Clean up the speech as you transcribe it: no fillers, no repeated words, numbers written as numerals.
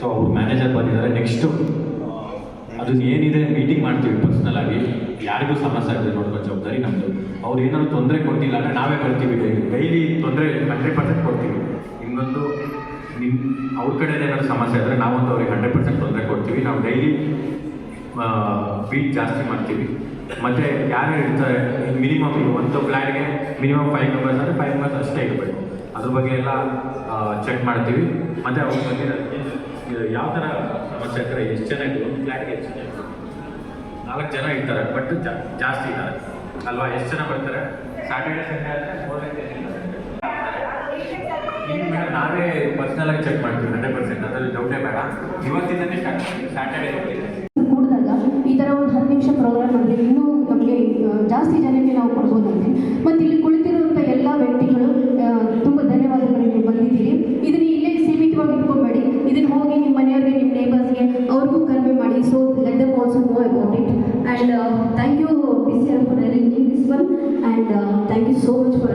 So ಅವ್ರು manager ಬಂದಿದ್ದಾರೆ. Next ಅದನ್ನ ಏನಿದೆ ಮೀಟಿಂಗ್ ಮಾಡ್ತೀವಿ ಪರ್ಸ್ನಲ್ ಆಗಿ, ಯಾರಿಗೂ ಸಮಸ್ಯೆ ಆದರೆ ನೋಡ್ಕೊಂಡು ಜವಾಬ್ದಾರಿ ನಮ್ಮದು. ಅವ್ರು ಏನಾದ್ರು ತೊಂದರೆ ಕೊಟ್ಟಿಲ್ಲ ಅಂದರೆ ನಾವೇ ಬರ್ತೀವಿ, ಡೈಲಿ ತೊಂದರೆ 100% ಕೊಡ್ತೀವಿ. ಇನ್ನೊಂದು ಅವ್ರ ಕಡೆಯಿಂದ ಏನಾದ್ರು ಸಮಸ್ಯೆ ಆದರೆ ನಾವಂತೂ ಅವ್ರಿಗೆ 100% ತೊಂದರೆ ಕೊಡ್ತೀವಿ. ನಾವು ಡೈಲಿ ಬೀಟ್ ಜಾಸ್ತಿ ಮಾಡ್ತೀವಿ. ಮತ್ತು ಯಾರು ಇರ್ತಾರೆ ಮಿನಿಮಮ್ ಒಂದು ಫ್ಲ್ಯಾಟ್ಗೆ ಮಿನಿಮಮ್ 5 ಮೆಂಬರ್ಸ್ ಅಂದರೆ 5 ಮೆಂಬರ್ಸ್ ಅಷ್ಟೇ ಇರಬೇಕು. ಅದ್ರ ಬಗ್ಗೆ ಎಲ್ಲ ಚೆಕ್ ಮಾಡ್ತೀವಿ. ಮತ್ತು ಅವ್ರ ಬಗ್ಗೆ ಯಾವ ಥರ ಸಮಸ್ಯೆ ಇರ್ತಾರೆ, ಎಷ್ಟು ಜನ ಇದ್ರು ಒಂದು ಫ್ಲ್ಯಾಟ್ಗೆ ಎಷ್ಟು ಜನ ಇರ್ತಾರೆ, 4 ಜನ ಇರ್ತಾರೆ, ಬಟ್ ಜಾಸ್ತಿ ಇದ್ದಾರೆ ಅಲ್ವಾ? ಎಷ್ಟು ಜನ ಬರ್ತಾರೆ? ಸ್ಯಾಟರ್ಡೆ ಸಂಡೇ ಆದರೆ ಮೇಡಮ್ ನಾವೇ ಪರ್ಸ್ನಲಾಗಿ ಚೆಕ್ ಮಾಡ್ತೀವಿ 100%. ಅದರಲ್ಲಿ ಡೌಟೇ ಬೇಡ. ಇವತ್ತಿಂದಲೇ ಸ್ಟಾರ್ಟ್ ಮಾಡ್ತೀವಿ. ಸ್ಯಾಟರ್ಡೆ ಕೂಡಿದಾಗ ಈ ಥರ ಒಂದು 10 ನಿಮಿಷ ಪ್ರೋಗ್ರಾಮ್ ಅಂದರೆ ಇನ್ನೂ ನಮಗೆ ಜಾಸ್ತಿ ಜನಕ್ಕೆ ನಾವು ಕೊಡ್ಬೋದಂತೆ. ಮತ್ತು ಇಲ್ಲಿ ಕುಳಿತಿರುವಂಥ ಎಲ್ಲ ವ್ಯಕ್ತಿಗಳು ತುಂಬ ಧನ್ಯವಾದಗಳು, ನೀವು ಬಂದಿದ್ದೀರಿ. ಇದನ್ನು ಇಲ್ಲೇ ಸೀಮಿತವಾಗಿ ಇಟ್ಕೊಬೇಡಿ, ಇದನ್ನು ಹೋಗಿ ನಿಮ್ಮ ಮನೆಯವ್ರಿಗೆ, ನಿಮ್ಮ ನೇಬರ್ಸ್ಗೆ ಅವ್ರಿಗೂ ಕನ್ವೆ ಮಾಡಿ. So let them also know about it. And thank you PCR for arranging this one, and thank you so much for